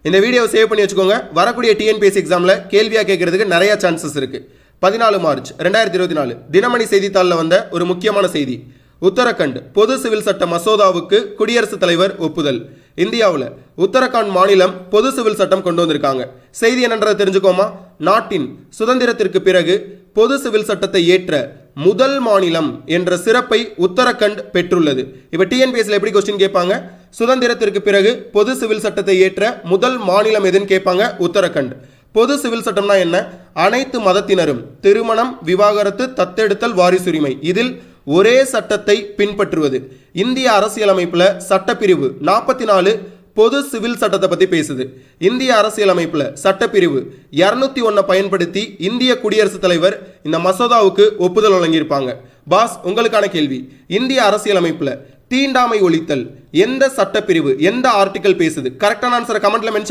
இந்த video save பண்ணி வச்சுக்கோங்க. வரக்கூடிய டிஎன்பிஎஸ்சி எக்ஸாமில் கேள்வியாக கேட்கறதுக்கு நிறைய சான்சஸ் இருக்கு. 14 மார்ச் 2024 தினமணி செய்தித்தாளில் வந்த ஒரு முக்கியமான செய்தி. உத்தரகண்ட் பொது சிவில் சட்ட மசோதாவுக்கு குடியரசுத் தலைவர் ஒப்புதல். இந்தியாவில் உத்தரகாண்ட் மாநிலம் பொது சிவில் சட்டம் கொண்டு வந்திருக்காங்க. செய்தி என்னன்றதை தெரிஞ்சுக்கோமா. நாட்டின் சுதந்திரத்திற்கு பிறகு பொது சிவில் சட்டத்தை ஏற்ற முதல் மாநிலம் என்ற சிறப்பை உத்தரகண்ட் பெற்றுள்ளது. இப்போ டிஎன்பிஎஸ்சியில் எப்படி கொஸ்டின் கேட்பாங்க, சுதந்திரத்திற்கு பிறகு பொது சிவில் சட்டத்தை ஏற்ற முதல் மாநிலம் எதுன்னு கேட்பாங்க, உத்தரகண்ட். பொது சிவில் சட்டம்னா என்ன? அனைத்து மதத்தினரும் திருமணம், விவாகரத்து, தத்தெடுத்தல், வாரிசுரிமை இதில் ஒரே சட்டத்தை பின்பற்றுவது. இந்திய அரசியலமைப்புல சட்டப்பிரிவு 44 பொது சிவில் சட்டத்தை பத்தி பேசுது. இந்திய அரசியலமைப்புல சட்டப்பிரிவு 201 பயன்படுத்தி இந்திய குடியரசுத் தலைவர் இந்த மசோதாவுக்கு ஒப்புதல் வழங்கியிருப்பாங்க. பாஸ், உங்களுக்கான கேள்வி, இந்திய அரசியலமைப்புல தீண்டாமை ஒழித்தல் எந்த சட்டப்பிரிவு, எந்த ஆர்டிகல் பேசுது? கரெக்டான ஆன்சரை கமெண்ட்ல மென்ஷன்